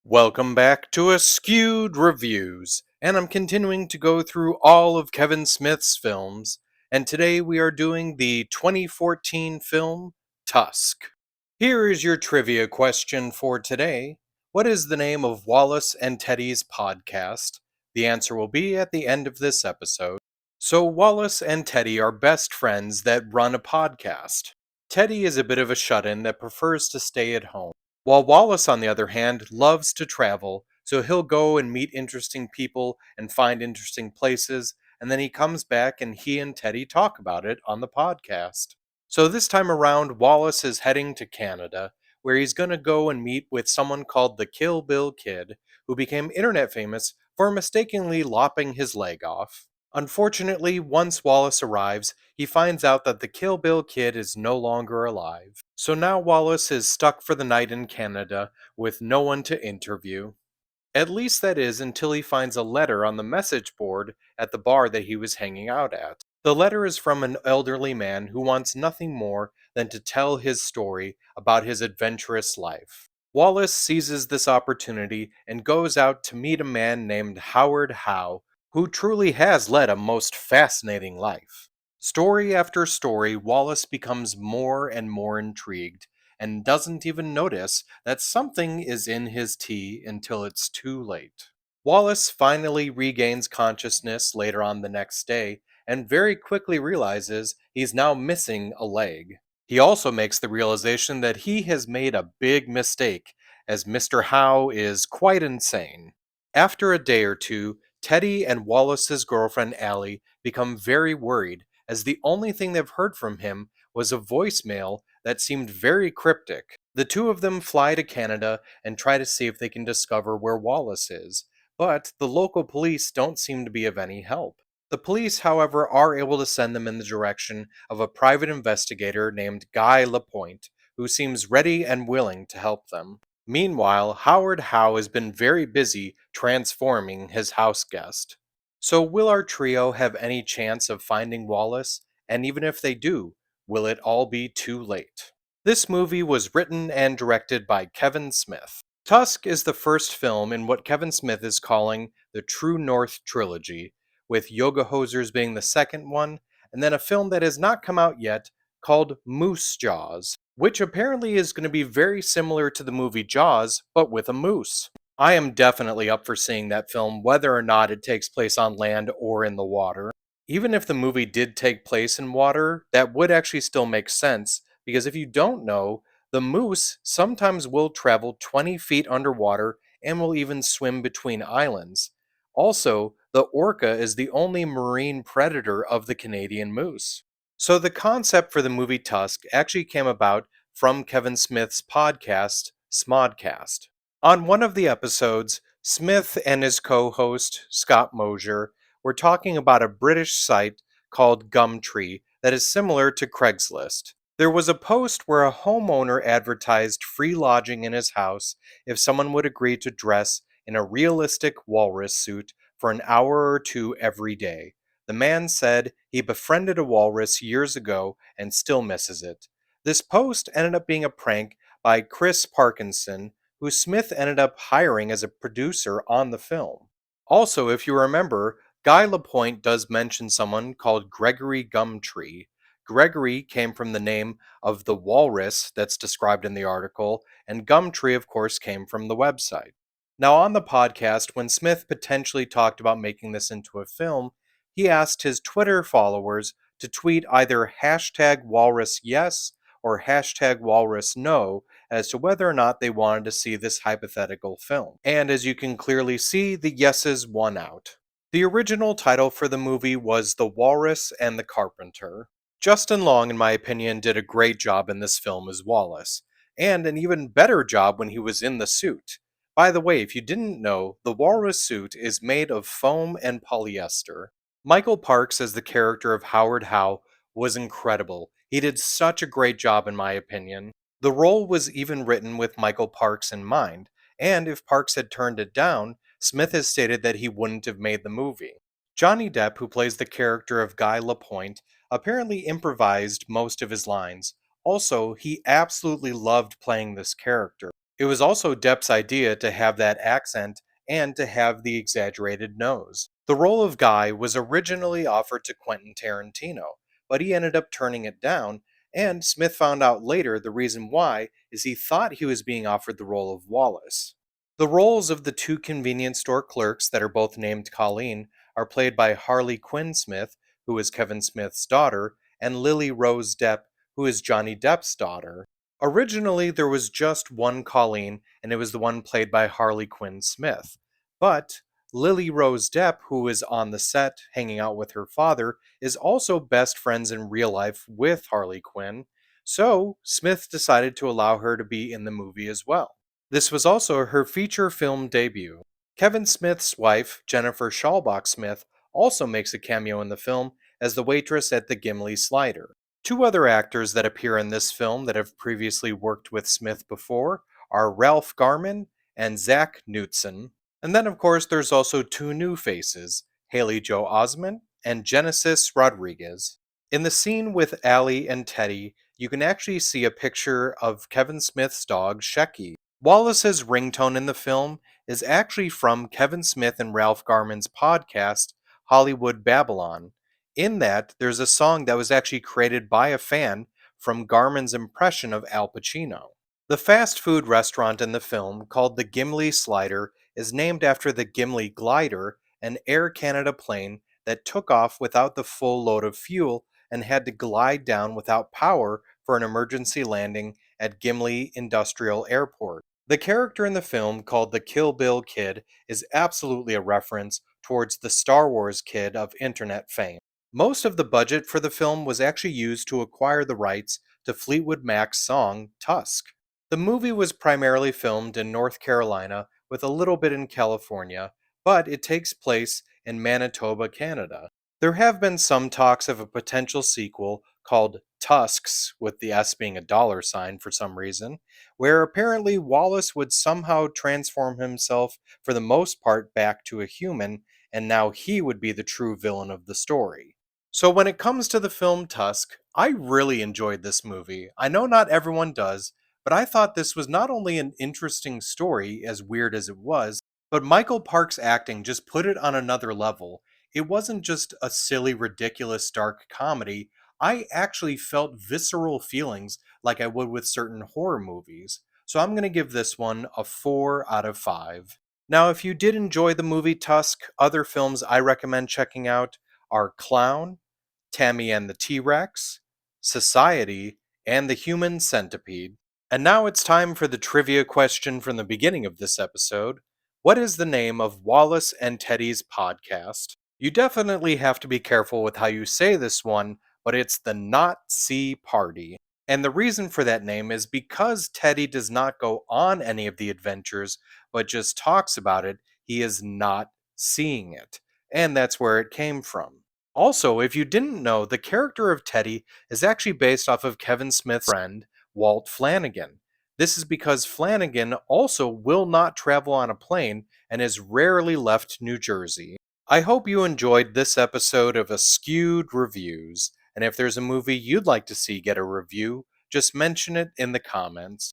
Welcome back to Askewed Reviews, and I'm continuing to go through all of Kevin Smith's films, and today we are doing the 2014 film Tusk. Here is your trivia question for today. What is the name of Wallace and Teddy's podcast? The answer will be at the end of this episode. So, Wallace and Teddy are best friends that run a podcast. Teddy is a bit of a shut in that prefers to stay at home, while Wallace, on the other hand, loves to travel, so he'll go and meet interesting people and find interesting places, and then he comes back and he and Teddy talk about it on the podcast. So this time around, Wallace is heading to Canada, where he's going to go and meet with someone called the Kill Bill Kid, who became internet famous for mistakenly lopping his leg off. Unfortunately, once Wallace arrives, he finds out that the Kill Bill Kid is no longer alive. So now Wallace is stuck for the night in Canada with no one to interview. At least that is until he finds a letter on the message board at the bar that he was hanging out at. The letter is from an elderly man who wants nothing more than to tell his story about his adventurous life. Wallace seizes this opportunity and goes out to meet a man named Howard Howe, who truly has led a most fascinating life. Story after story, Wallace becomes more and more intrigued and doesn't even notice that something is in his tea until it's too late. Wallace finally regains consciousness later on the next day and very quickly realizes he's now missing a leg. He also makes the realization that he has made a big mistake, as Mr. Howe is quite insane. After a day or two, Teddy and Wallace's girlfriend Allie become very worried, as the only thing they've heard from him was a voicemail that seemed very cryptic. The two of them fly to Canada and try to see if they can discover where Wallace is, but the local police don't seem to be of any help. The police, however, are able to send them in the direction of a private investigator named Guy Lapointe, who seems ready and willing to help them. Meanwhile, Howard Howe has been very busy transforming his house guest. So, will our trio have any chance of finding Wallace? And even if they do, will it all be too late? This movie was written and directed by Kevin Smith. Tusk is the first film in what Kevin Smith is calling the True North trilogy, with Yoga Hosers being the second one, and then a film that has not come out yet called Moose Jaws, which apparently is going to be very similar to the movie Jaws, but with a moose. I am definitely up for seeing that film, whether or not it takes place on land or in the water. Even if the movie did take place in water, that would actually still make sense, because if you don't know, the moose sometimes will travel 20 feet underwater and will even swim between islands. Also, the orca is the only marine predator of the Canadian moose. So the concept for the movie Tusk actually came about from Kevin Smith's podcast, Smodcast. On one of the episodes, Smith and his co host, Scott Mosier, were talking about a British site called Gumtree that is similar to Craigslist. There was a post where a homeowner advertised free lodging in his house if someone would agree to dress in a realistic walrus suit for an hour or two every day. The man said he befriended a walrus years ago and still misses it. This post ended up being a prank by Chris Parkinson, who Smith ended up hiring as a producer on the film. Also, if you remember, Guy Lapointe does mention someone called Gregory Gumtree. Gregory came from the name of the walrus that's described in the article, and Gumtree, of course, came from the website. Now, on the podcast, when Smith potentially talked about making this into a film, he asked his Twitter followers to tweet either hashtag walrus yes or hashtag walrus no as to whether or not they wanted to see this hypothetical film. And as you can clearly see, the yeses won out. The original title for the movie was The Walrus and the Carpenter. Justin Long, in my opinion, did a great job in this film as Wallace, and an even better job when he was in the suit. By the way, if you didn't know, the walrus suit is made of foam and polyester. Michael Parks as the character of Howard Howe was incredible. He did such a great job, in my opinion. The role was even written with Michael Parks in mind, and if Parks had turned it down, Smith has stated that he wouldn't have made the movie. Johnny Depp, who plays the character of Guy Lapointe, apparently improvised most of his lines. Also, he absolutely loved playing this character. It was also Depp's idea to have that accent and to have the exaggerated nose. The role of Guy was originally offered to Quentin Tarantino, but he ended up turning it down, and Smith found out later the reason why is he thought he was being offered the role of Wallace. The roles of the two convenience store clerks that are both named Colleen are played by Harley Quinn Smith, who is Kevin Smith's daughter, and Lily Rose Depp, who is Johnny Depp's daughter. Originally, there was just one Colleen, and it was the one played by Harley Quinn Smith. But Lily Rose Depp, who is on the set hanging out with her father, is also best friends in real life with Harley Quinn, so Smith decided to allow her to be in the movie as well. This was also her feature film debut. Kevin Smith's wife, Jennifer Schallbach Smith, also makes a cameo in the film as the waitress at the Gimli Slider. Two other actors that appear in this film that have previously worked with Smith before are Ralph Garman and Zach Knutson. And then, of course, there's also two new faces, Haley Joe Osment and Genesis Rodriguez. In the scene with Allie and Teddy, you can actually see a picture of Kevin Smith's dog, Shecky. Wallace's ringtone in the film is actually from Kevin Smith and Ralph Garman's podcast, Hollywood Babylon. In that, there's a song that was actually created by a fan from Garman's impression of Al Pacino. The fast food restaurant in the film, called the Gimli Slider, is named after the Gimli glider, an Air Canada plane that took off without the full load of fuel and had to glide down without power for an emergency landing at Gimli Industrial Airport. The character in the film, called the Kill Bill Kid, is absolutely a reference towards the Star Wars kid of internet fame. Most of the budget for the film was actually used to acquire the rights to Fleetwood Mac's song Tusk. The movie was primarily filmed in North Carolina with a little bit in California, but it takes place in Manitoba, Canada. There have been some talks of a potential sequel called Tusks, with the S being a dollar sign for some reason, where apparently Wallace would somehow transform himself for the most part back to a human, and now he would be the true villain of the story. So when it comes to the film Tusk, I really enjoyed this movie. I know not everyone does, but I thought this was not only an interesting story, as weird as it was, but Michael Park's acting just put it on another level. It wasn't just a silly, ridiculous, dark comedy. I actually felt visceral feelings like I would with certain horror movies. So I'm going to give this one a 4 out of 5. Now, if you did enjoy the movie Tusk, other films I recommend checking out are Clown, Tammy and the T-Rex, Society, and the Human Centipede. And now it's time for the trivia question from the beginning of this episode. What is the name of Wallace and Teddy's podcast? You definitely have to be careful with how you say this one, but it's the Not See Party. And the reason for that name is because Teddy does not go on any of the adventures, but just talks about it, he is not seeing it. And that's where it came from. Also, if you didn't know, the character of Teddy is actually based off of Kevin Smith's friend, Walt Flanagan. This is because Flanagan also will not travel on a plane and has rarely left New Jersey. I hope you enjoyed this episode of Askewed Reviews, and if there's a movie you'd like to see get a review, just mention it in the comments.